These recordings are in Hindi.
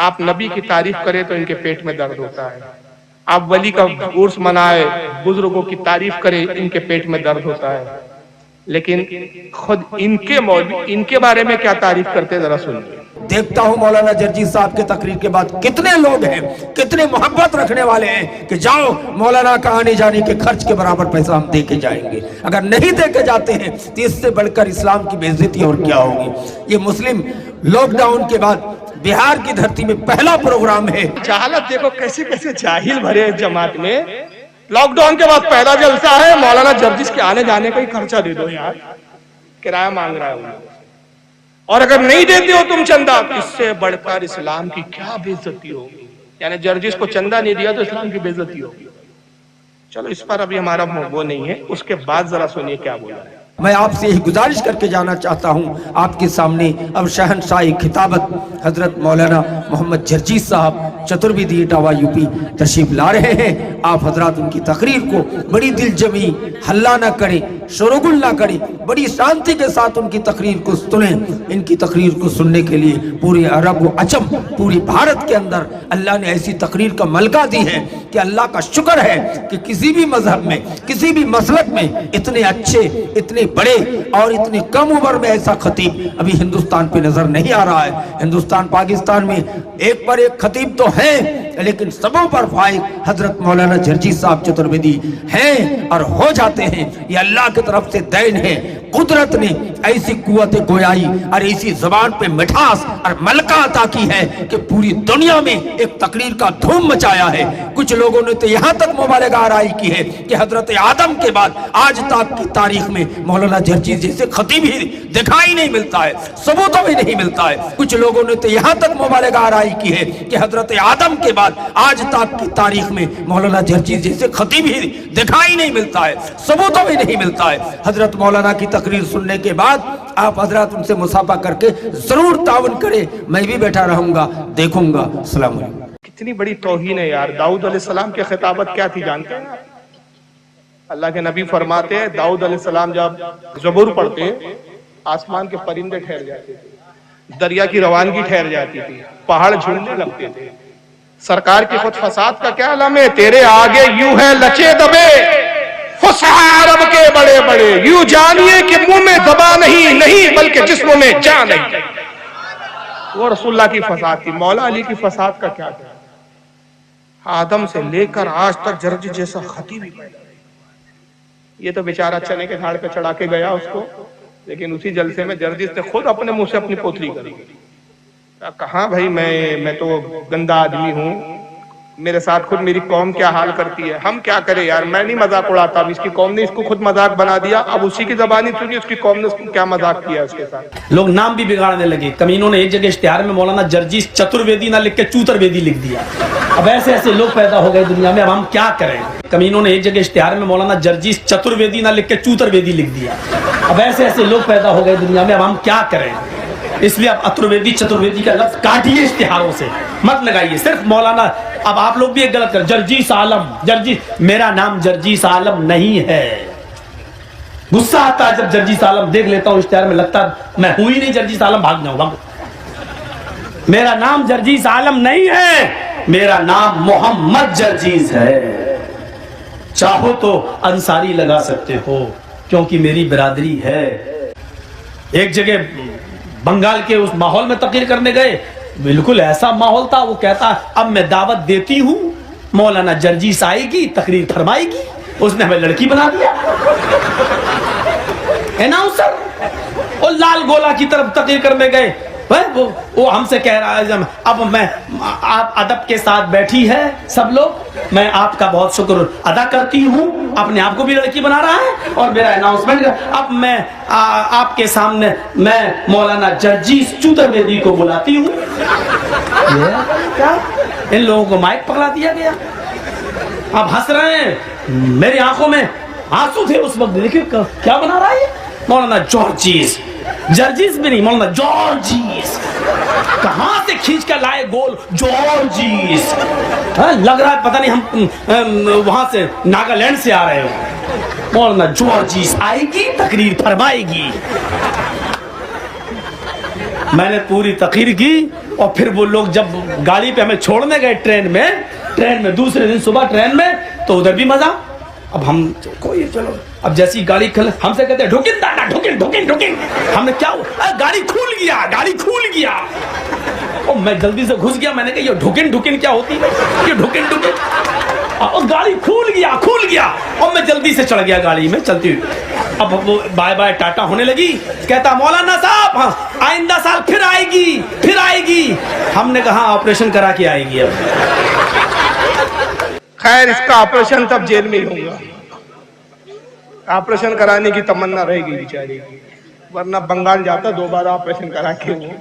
आप नबी की तारीफ करें तो इनके पेट में दर्द होता है, आप वली का उर्स मनाए, बुजुर्गों की तारीफ करें, इनके पेट में दर्द होता है। लेकिन खुद इनके मौलवी इनके बारे में क्या तारीफ करते हैं, जरा सुनिए। देखता हूं मौलाना जर्जी साहब के तकरीर के बाद कितने लोग हैं, कितने मोहब्बत रखने वाले हैं कि जाओ मौलाना का आने जाने के खर्च के बराबर पैसा हम दे के जाएंगे। अगर नहीं दे के जाते हैं तो इससे बढ़कर इस्लाम की बेइज्जती और क्या होगी। ये मुस्लिम लॉकडाउन के बाद बिहार की धरती में पहला प्रोग्राम है। जहालत देखो कैसे कैसे जाहिल भरे जमात में। लॉकडाउन के बाद पहला जलसा है, मौलाना जर्जिस के आने जाने का ही खर्चा दे दो यार, किराया मांग रहा है। और अगर नहीं देते हो तुम चंदा, तो इससे बढ़कर इस्लाम की क्या बेइज्जती होगी। यानी जर्जिस को चंदा नहीं दिया तो इस्लाम की बेइज्जती होगी। चलो इस पर अभी हमारा वो नहीं है, उसके बाद जरा सुनिए क्या बोला है। मैं आपसे यही गुजारिश करके जाना चाहता हूं आपके सामने अब शहनशाही खिताबत हजरत मौलाना मोहम्मद जर्जीस साहब चतुर्वेदी इटावा यूपी तशरीफ ला रहे हैं। आप हजरात उनकी तकरीर को बड़ी दिलजमी, हल्ला ना करें, शोरगुल ना करें, बड़ी शांति के साथ उनकी तकरीर को सुनें। इनकी तकरीर को सुनने के लिए पूरे अरब व अजम, पूरी भारत के अंदर अल्लाह ने ऐसी तकरीर का मलका दी है कि अल्लाह का शुक्र है कि किसी भी मजहब में, किसी भी मसलक में इतने अच्छे, इतने बड़े और इतनी कम उम्र में ऐसा खतीब अभी हिंदुस्तान पे नजर नहीं आ रहा है। हिंदुस्तान पाकिस्तान में एक पर एक खतीब तो है, लेकिन सबों पर फाइक हजरत मौलाना जर्जी साहब चतुर्वेदी हैं और हो जाते हैं। ये अल्लाह की तरफ से देन है। कुदरत ने ऐसी कुव्वत गोयाई और ऐसी जबान पे मिठास और मलका अता की है कि पूरी दुनिया में एक तकरीर का धूम मचाया है। कुछ लोगों ने तो यहाँ तक मुबालगा आराई की है कि हजरत आदम के बाद आज तक की तारीख में मौलाना जर्जी जैसे खतीब ही दिखाई नहीं मिलता है, सबूतों में नहीं मिलता है। कुछ लोगों ने तो यहाँ तक मुबालगा आराई की है कि हजरत आदम के बाद आज तक की तारीख में मौलाना जर्जी जैसे खतीब ही दिखाई नहीं मिलता है, सबूतों में नहीं मिलता है। हजरत मौलाना की तकरीर सुनने के बाद आप हजरत उनसे मुसाफा करके जरूर ताउन करें, मैं भी बैठा रहूंगा, देखूंगा। अस्सलाम वालेकुम। कितनी बड़ी तौहीन है यार। दाऊद अलैहिस्सलाम की खिताबत क्या थी जानते हैं? अल्लाह के नबी फरमाते हैं दाऊद अलैहिस्सलाम जब ज़बूर पढ़ते आसमान के परिंदे ठहर जाते थे, दरिया की रवानगी ठहर जाती थी, पहाड़ झूमने लगते थे। सरकार की खुद फसाद का क्या आलम है, तेरे आगे यूं है लचे दबे अरब के बड़े बड़े, यूं जानिए कि मुंह में दबा नहीं बल्कि जिस्म में जान नहीं। वो रसूलुल्लाह की फसाद थी। मौला अली की फसाद का क्या था? आदम से लेकर आज तक जर्जी जैसा खतीब ही पैदा। ये तो बेचारा चने के झाड़ पे चढ़ा के गया उसको, लेकिन उसी जलसे में जर्जिस ने खुद अपने मुंह से अपनी पोतली करी। कहा भाई मैं तो गंदा आदमी हूँ, मेरे साथ खुद मेरी कौम क्या हाल करती है, हम क्या करें यार। मैं नहीं मजाक उड़ाता, अब इसकी कौम ने इसको खुद मजाक बना दिया। अब उसी की जबानी सुनिए उसकी कौम ने उसको क्या मजाक किया उसके साथ। लोग नाम भी बिगाड़ने लगे। कमीनों ने एक जगह इश्तिहार में मौलाना जर्जी चतुर्वेदी ना लिख के चूतरवेदी लिख दिया। अब ऐसे ऐसे लोग पैदा हो गए दुनिया में, अब हम क्या करें। कमीनों ने एक जगह इश्तिहार में मौलाना जर्जी चतुर्वेदी ना लिख के चूतरवेदी लिख दिया। अब ऐसे ऐसे लोग पैदा हो गए दुनिया में, अब हम क्या करें। इसलिए अब अतुर्वेदी चतुर्वेदी का लफ्ज काटिए, इश्तिहारों से मत लगाइए। सिर्फ मौलाना, अब आप लोग भी एक गलत कर, जर्जीस आलम, जर्जी, मेरा नाम जर्जीस आलम नहीं है। गुस्सा आता है जब जर्जीस आलम देख लेता हूं इश्तिहार में, लगता मैं हूं ही नहीं जर्जीस आलम, भाग जाऊं। मेरा नाम जर्जीस आलम नहीं है, मेरा नाम मोहम्मद जर्जीस है। चाहो तो अंसारी लगा सकते हो क्योंकि मेरी बिरादरी है। एक जगह बंगाल के उस माहौल में तकरीर करने गए, बिल्कुल ऐसा माहौल था। वो कहता अब मैं दावत देती हूँ, मौलाना जर्जीस आएगी, तकरीर फरमाएगी। उसने हमें लड़की बना दिया, अनाउंसर। और लाल गोला की तरफ तकरीर करने गए, वो हमसे कह रहा है अब मैं, आप अदब के साथ बैठी है सब लोग, मैं आपका बहुत शुक्र अदा करती हूँ। अपने आप को भी लड़की बना रहा है और मेरा अनाउंसमेंट। अब मैं आपके सामने मैं मौलाना जर्जीस चतुर्वेदी को बुलाती हूँ। क्या इन लोगों को माइक पकड़ा दिया गया, अब हंस रहे हैं। मेरी आंखों में आंसू थे उस वक्त। देखिए क्या बना रहा है मौलाना जर्जीस, जर्जीस भी नहीं, मौलाना जॉर्जीस। कहां से खींच कर लाए गोल जॉर्जीस। लग रहा है पता नहीं हम वहां से नागालैंड से आ रहे हो। मौलाना जॉर्जीस आएगी, तकरीर फरमाएगी। मैंने पूरी तकरीर की और फिर वो लोग जब गाड़ी पे हमें छोड़ने गए ट्रेन में दूसरे दिन सुबह ट्रेन में, तो उधर भी मजा। अब हम कोई चलो, अब जैसी गाड़ी हमसे कहते हैं ढुकिन दादा ढुकिन, हमने क्या हुआ, गाड़ी खुल गया। और मैं जल्दी से घुस गया, मैंने कहा ये ढुकिन क्या होती है, ये ढुकिन और गाड़ी खुल गया और मैं जल्दी से चढ़ गया गाड़ी में चलती हुई। अब वो बाय बाय टाटा होने लगी, कहता मौलाना साहब हाँ, आइंदा साल फिर आएगी। हमने कहा ऑपरेशन करा के आएगी। अब खैर इसका ऑपरेशन तब जेल में ही होगा, ऑपरेशन कराने की तमन्ना रहेगी बेचारी की, वरना बंगाल जाता दोबारा ऑपरेशन करा के, वो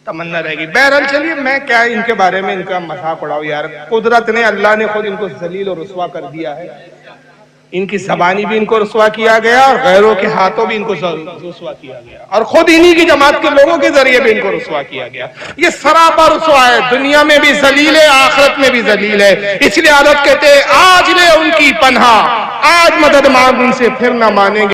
तमन्ना रहेगी। बहरहाल चलिए, मैं क्या इनके बारे में इनका मजाक उड़ाऊं यार। कुदरत ने, अल्लाह ने खुद इनको जलील और रुस्वा कर दिया है। इनकी ज़बानी भी इनको रुस्वा किया गया और गैरों के हाथों भी इनको रुस्वा किया गया, और खुद इन्हीं की जमात के लोगों के जरिए भी इनको रुस्वा किया गया। ये सरापा रुस्वा है, दुनिया में भी जलील है, आखिरत में भी जलील है। इसलिए आदत कहते हैं आज ले उनकी पन्हा, आज मदद मांग उनसे फिर ना मानेंगे।